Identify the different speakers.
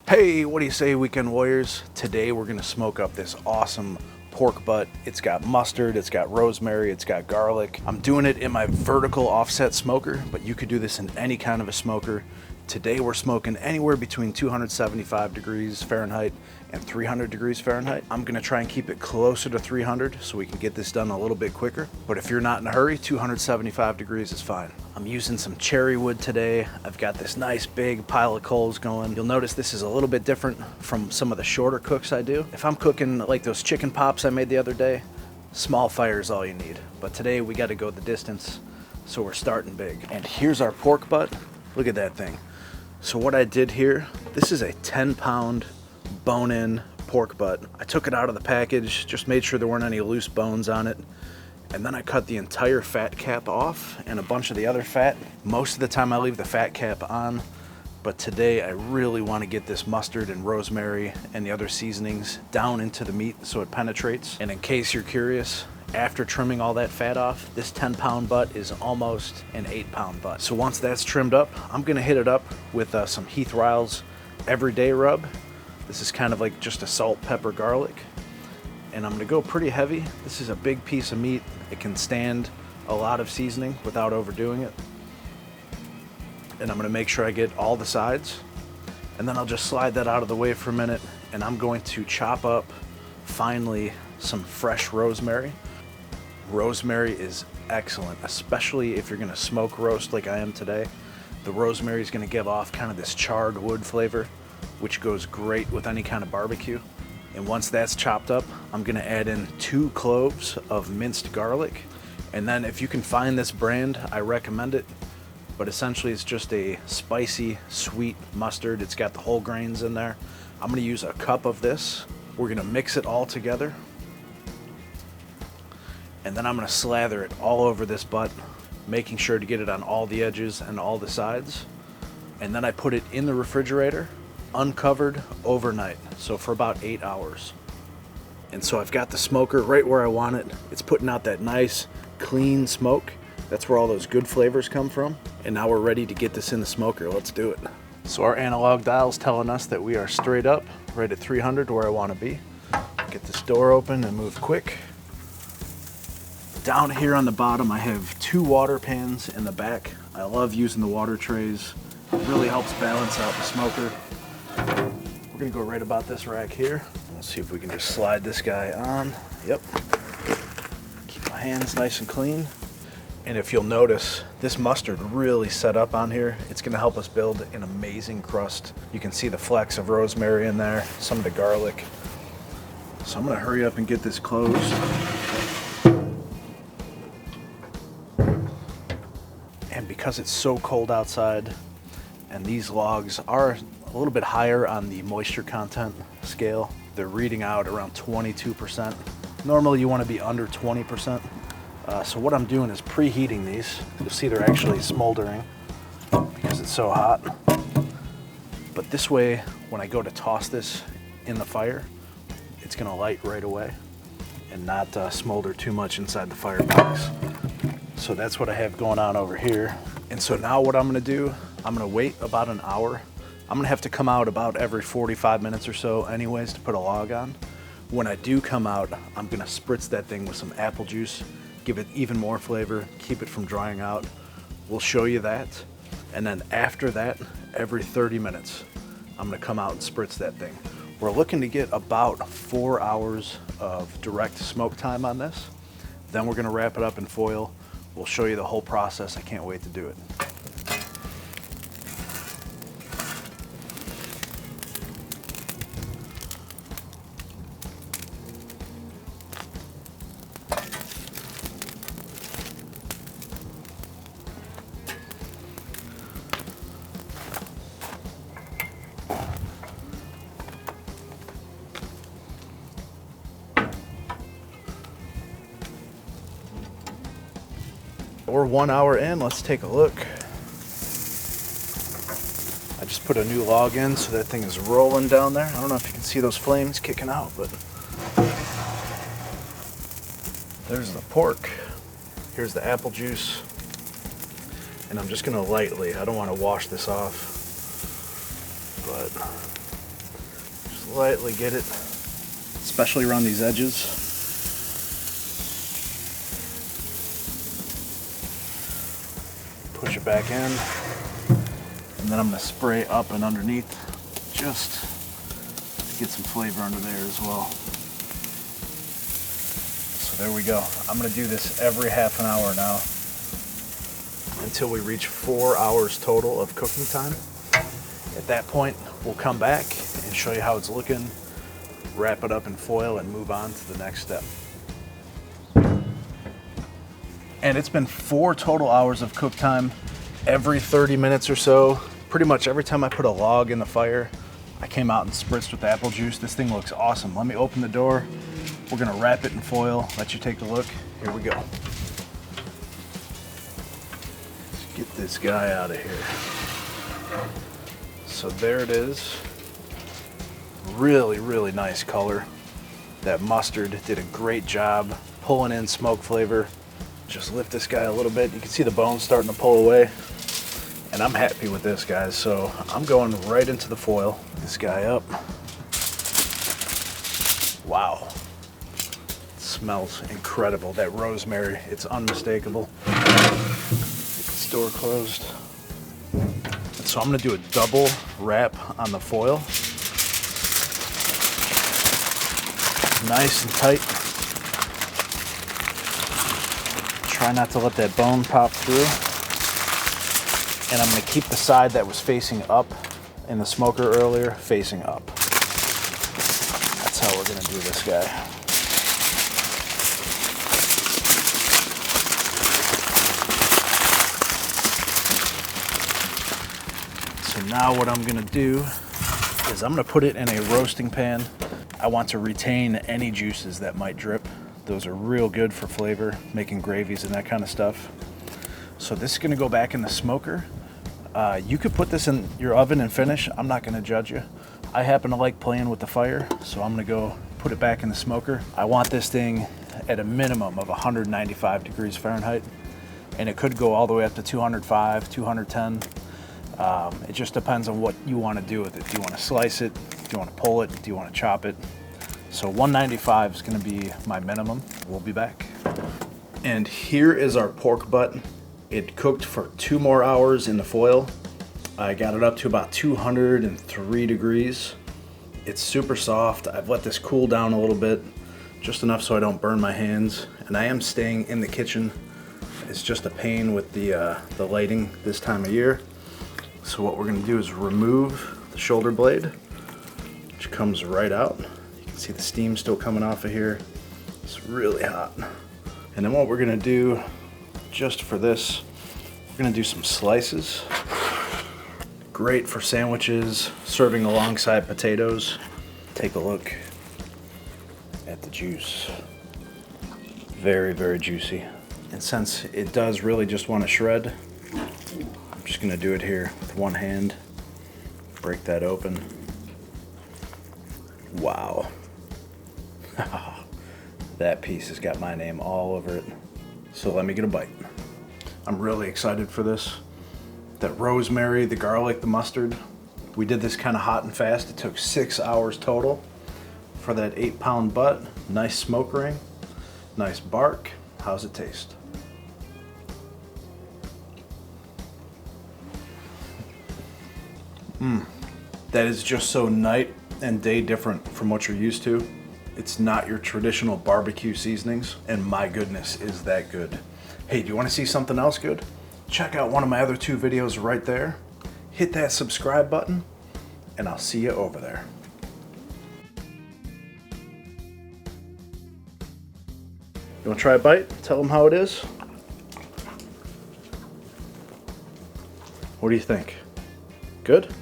Speaker 1: Hey, what do you say, weekend warriors? Today we're gonna smoke up this awesome pork butt. It's got mustard, it's got rosemary, it's got garlic. I'm doing it in my vertical offset smoker, but you could do this in any kind of a smoker. Today we're smoking anywhere between 275 degrees Fahrenheit and 300 degrees Fahrenheit. I'm gonna try and keep it closer to 300 so we can get this done a little bit quicker. But if you're not in a hurry, 275 degrees is fine. I'm using some cherry wood today. I've got this nice big pile of coals going. You'll notice this is a little bit different from some of the shorter cooks I do. If I'm cooking like those chicken pops I made the other day, small fire is all you need. But today we gotta go the distance, so we're starting big. And here's our pork butt. Look at that thing. So what I did here, this is a 10-pound bone-in pork butt. I took it out of the package, just made sure there weren't any loose bones on it. And then I cut the entire fat cap off and a bunch of the other fat. Most of the time I leave the fat cap on, but today I really want to get this mustard and rosemary and the other seasonings down into the meat so it penetrates. And in case you're curious, after trimming all that fat off, this 10-pound butt is almost an 8-pound butt. So once that's trimmed up, I'm gonna hit it up with some Heath Ryle's Everyday Rub. This is kind of like just a salt, pepper, garlic. And I'm gonna go pretty heavy. This is a big piece of meat. It can stand a lot of seasoning without overdoing it. And I'm gonna make sure I get all the sides. And then I'll just slide that out of the way for a minute. And I'm going to chop up finely some fresh rosemary. Rosemary is excellent, especially if you're gonna smoke roast like I am today. The rosemary is gonna give off kind of this charred wood flavor, which goes great with any kind of barbecue. And once that's chopped up, I'm gonna add in 2 cloves of minced garlic. And then if you can find this brand, I recommend it. But essentially it's just a spicy, sweet mustard. It's got the whole grains in there. I'm gonna use a cup of this. We're gonna mix it all together. And then I'm gonna slather it all over this butt, making sure to get it on all the edges and all the sides. And then I put it in the refrigerator, uncovered, overnight, so for about 8 hours. And so I've got the smoker right where I want it. It's putting out that nice, clean smoke. That's where all those good flavors come from. And now we're ready to get this in the smoker. Let's do it. So our analog dial's telling us that we are straight up, right at 300 where I want to be. Get this door open and move quick. Down here on the bottom, I have 2 water pans in the back. I love using the water trays. It really helps balance out the smoker. We're gonna go right about this rack here. Let's see if we can just slide this guy on. Yep. Keep my hands nice and clean. And if you'll notice, this mustard really set up on here. It's gonna help us build an amazing crust. You can see the flecks of rosemary in there, some of the garlic. So I'm gonna hurry up and get this closed. And because it's so cold outside, and these logs are a little bit higher on the moisture content scale, they're reading out around 22%. Normally you want to be under 20%. So what I'm doing is preheating these. You'll see they're actually smoldering because it's so hot. But this way, when I go to toss this in the fire, it's gonna light right away and not smolder too much inside the firebox. So that's what I have going on over here. And so now what I'm gonna do, I'm gonna wait about an hour. I'm gonna have to come out about every 45 minutes or so anyways to put a log on. When I do come out, I'm gonna spritz that thing with some apple juice, give it even more flavor, keep it from drying out. We'll show you that. And then after that, every 30 minutes, I'm gonna come out and spritz that thing. We're looking to get about 4 hours of direct smoke time on this. Then we're gonna wrap it up in foil. We'll show you the whole process. I can't wait to do it. We're 1 hour in, let's take a look. I just put a new log in so that thing is rolling down there. I don't know if you can see those flames kicking out, but there's the pork. Here's the apple juice. And I'm just gonna lightly, I don't wanna wash this off, but Lightly get it, especially around these edges. Push it back in, and then I'm going to spray up and underneath just to get some flavor under there as well. So there we go. I'm going to do this every half an hour now until we reach 4 hours total of cooking time. At that point, we'll come back and show you how it's looking, wrap it up in foil, and move on to the next step. And it's been 4 total hours of cook time. Every 30 minutes or so, pretty much every time I put a log in the fire, I came out and spritzed with apple juice. This thing looks awesome. Let me open the door. We're gonna wrap it in foil, let you take a look. Here we go. Let's get this guy out of here. So there it is. Really, really nice color. That mustard did a great job pulling in smoke flavor. Just lift this guy a little bit. You can see the bones starting to pull away. And I'm happy with this, guys. So I'm going right into the foil. This guy up. Wow. It smells incredible. That rosemary, it's unmistakable. Get this door closed. So I'm gonna do a double wrap on the foil. Nice and tight. Try not to let that bone pop through. And I'm gonna keep the side that was facing up in the smoker earlier facing up. That's how we're gonna do this guy. So now what I'm gonna do is I'm gonna put it in a roasting pan. I want to retain any juices that might drip. Those are real good for flavor, making gravies and that kind of stuff. So this is gonna go back in the smoker. You could put this in your oven and finish. I'm not gonna judge you. I happen to like playing with the fire, so I'm gonna go put it back in the smoker. I want this thing at a minimum of 195 degrees Fahrenheit, and it could go all the way up to 205, 210. It just depends on what you wanna do with it. Do you wanna slice it? Do you wanna pull it? Do you wanna chop it? So 195 is gonna be my minimum. We'll be back. And here is our pork butt. It cooked for 2 more hours in the foil. I got it up to about 203 degrees. It's super soft. I've let this cool down a little bit, just enough so I don't burn my hands. And I am staying in the kitchen. It's just a pain with the lighting this time of year. So what we're gonna do is remove the shoulder blade, which comes right out. You can see the steam still coming off of here. It's really hot. And then what we're gonna do, just for this, we're gonna do some slices. Great for sandwiches, serving alongside potatoes. Take a look at the juice. Very, very juicy. And since it does really just want to shred, I'm just gonna do it here with one hand. Break that open. Wow. That piece has got my name all over it. So let me get a bite. I'm really excited for this. That rosemary, the garlic, the mustard. We did this kind of hot and fast. It took 6 hours total for that 8-pound butt. Nice smoke ring, nice bark. How's it taste? That is just so night and day different from what you're used to. It's not your traditional barbecue seasonings, and my goodness, is that good. Hey, do you want to see something else good? Check out one of my other 2 videos right there. Hit that subscribe button, and I'll see you over there. You want to try a bite? Tell them how it is. What do you think? Good?